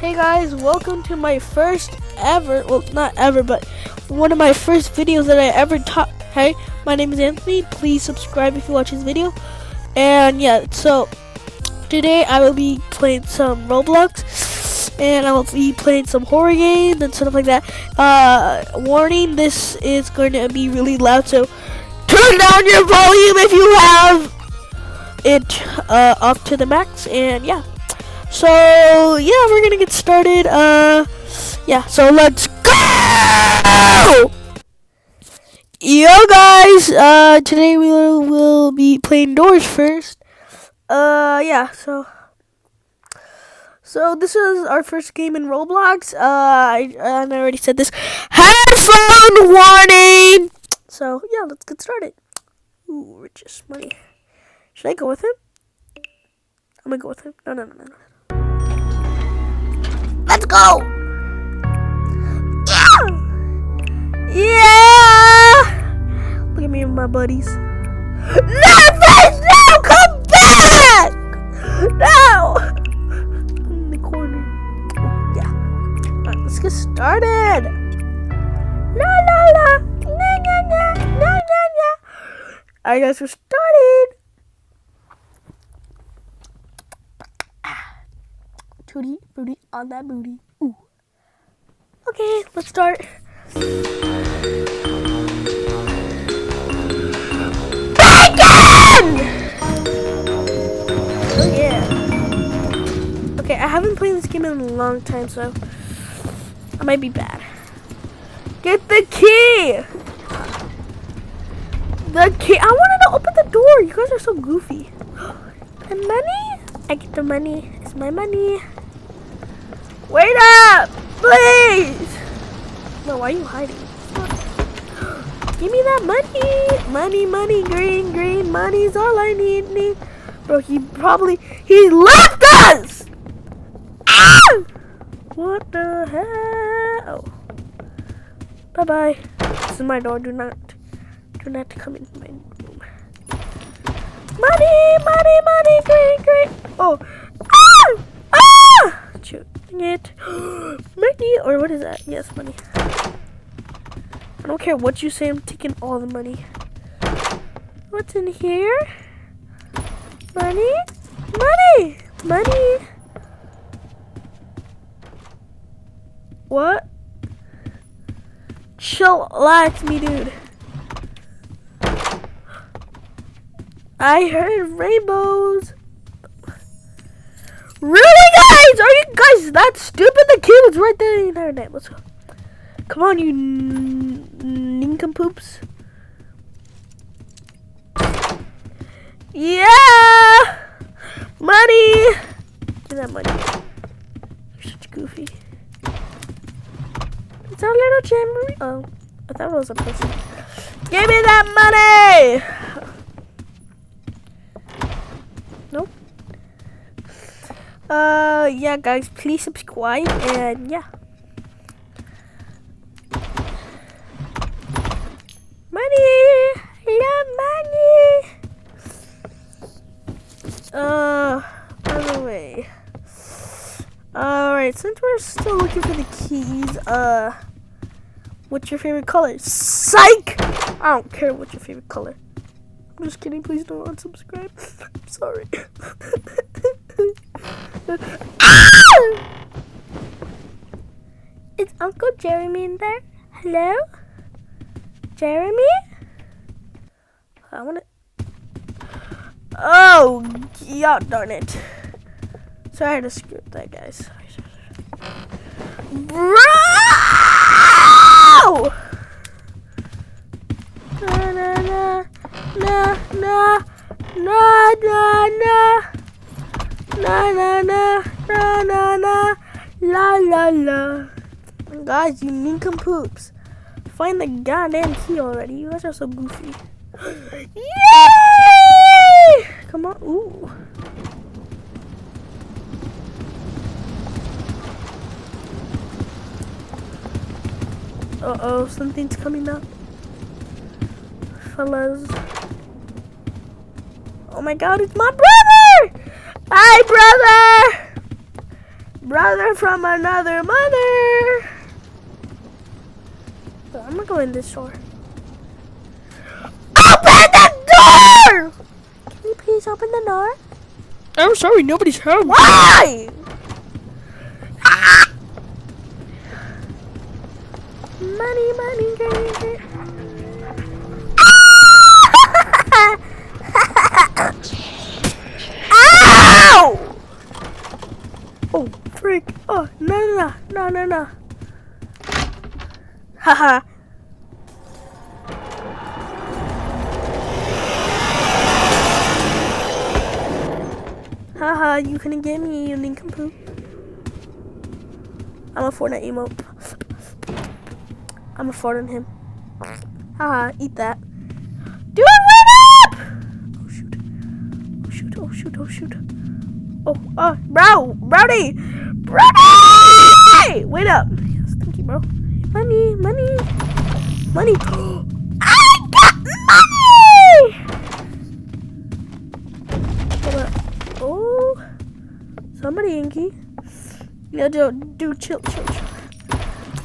Hey guys, welcome to my first ever, well not ever, but one of my first videos that I ever taught. Hey, my name is Anthony. Please subscribe if you watch this video. And yeah, so today I will be playing some Roblox and I will be playing some horror games and stuff like that. Warning, this is going to be really loud, so turn down your volume if you have it up to the max. And yeah. So yeah, we're gonna get started. Yeah, so let's go! Yo guys, today we will be playing Doors first. Yeah, so this is our first game in Roblox. I already said this. Headphone warning! So yeah, let's get started. Ooh, richest money. Should I go with him? I'm gonna go with him. No. Let's go! Yeah! Look at me and my buddies. No, please, no! Come back! No! I'm in the corner. Yeah. Alright, let's get started. La. No. Alright, guys, we're started. Tootie booty on that booty. Ooh. Okay, let's start. Bacon! Oh yeah. Okay, I haven't played this game in a long time, so I might be bad. Get the key! The key! I wanted to open the door! You guys are so goofy. The money? I get the money. It's my money. Wait up! Please! No, why are you hiding? Give me that money! Money, green, money's all I need. Bro, he left us! Ah! What the hell? Bye-bye. This is my door. Do not come in my room. Money, green. Oh. Ah! Shoot. It. Money, or what is that? Yes, money. I don't care what you say, I'm taking all the money. What's in here? Money. What? Chillax me, dude. I heard rainbows. Really, guys? Are you guys that stupid? The kid was right there the entire night. Let's go. Come on, you nincompoops. Yeah! Money! Give that money. You're such goofy. It's our little jamboree. Oh, I thought it was a person. Give me that money! Nope. Yeah, guys, please subscribe, and yeah. Money! Love money! By the way. Alright, since we're still looking for the keys, what's your favorite color? Psych! I don't care what's your favorite color. I'm just kidding, please don't unsubscribe. I'm sorry. Is Uncle Jeremy in there? Hello? Jeremy? I wanna... Oh, yeah, darn it. Sorry, I had to screw up that, guys. Bro! La. Guys, you nincompoops. Find the goddamn key already. You guys are so goofy. Yay! Come on. Ooh. Uh-oh, something's coming up. Fellas. Oh my god, it's my brother! Hi, brother! brother from another mother. So I'm gonna go in this door. Open the door! Can you please open the door? I'm sorry, nobody's home. Why? Ah! Money, money, money. Ow! Oh, freak. Oh, no. Haha. Haha, you couldn't get me, you nincompoop. I'm a Fortnite emote. I'm a fart on him. Haha, eat that. Do it, wait up! Oh shoot. Brownie! Wait up. Yes, thank you, bro. Money. I got money! Hold up. Oh, somebody Inky. Yeah, do chill.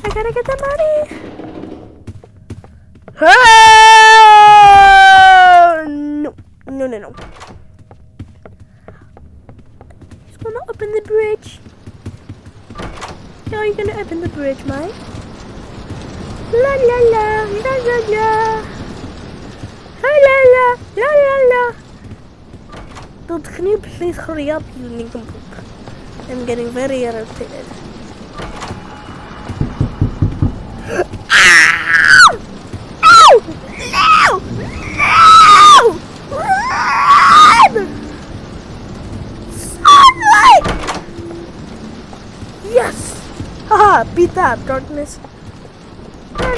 I gotta get the money. No. He's gonna open the bridge. How are you gonna open the bridge, Mike? La la la. La. Dude, can you please hurry up, you nincompoop? I'm getting very irritated. Run! Sunlight! Yes! Haha, beat that, darkness. La.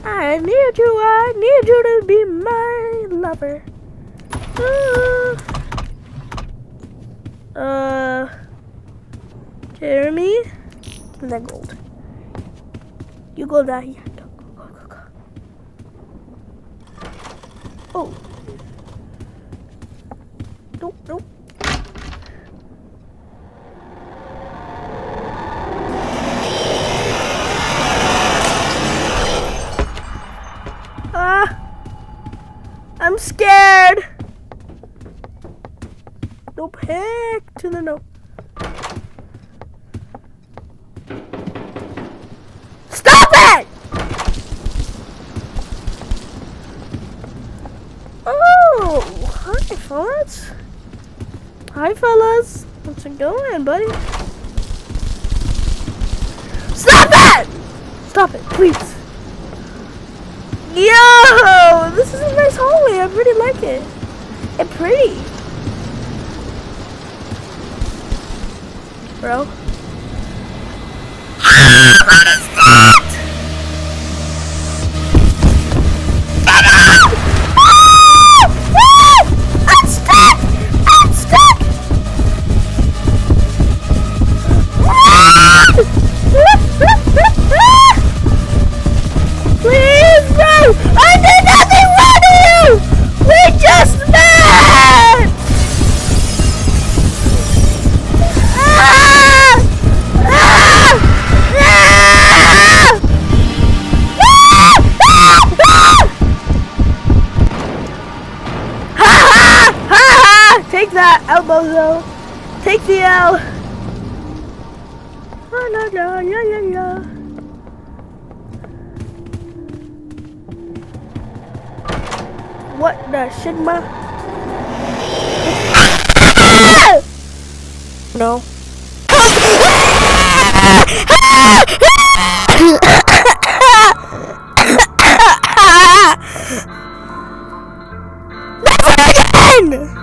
I need you to be my lover. Jeremy? And then gold. You go down here. Go. Oh. Nope. I'm scared. Nope, heck to the no. Stop it! Oh, hi, fellas. How's it going, buddy? Stop it! Stop it, please. Yo, this is a nice hallway. I really like it. It's pretty. Bro. What is that? I'm stuck! Please, bro! I did nothing wrong to you! We just met! Take that, Elbozo. Take the L. Yeah. What the Sigma? No. That's it again!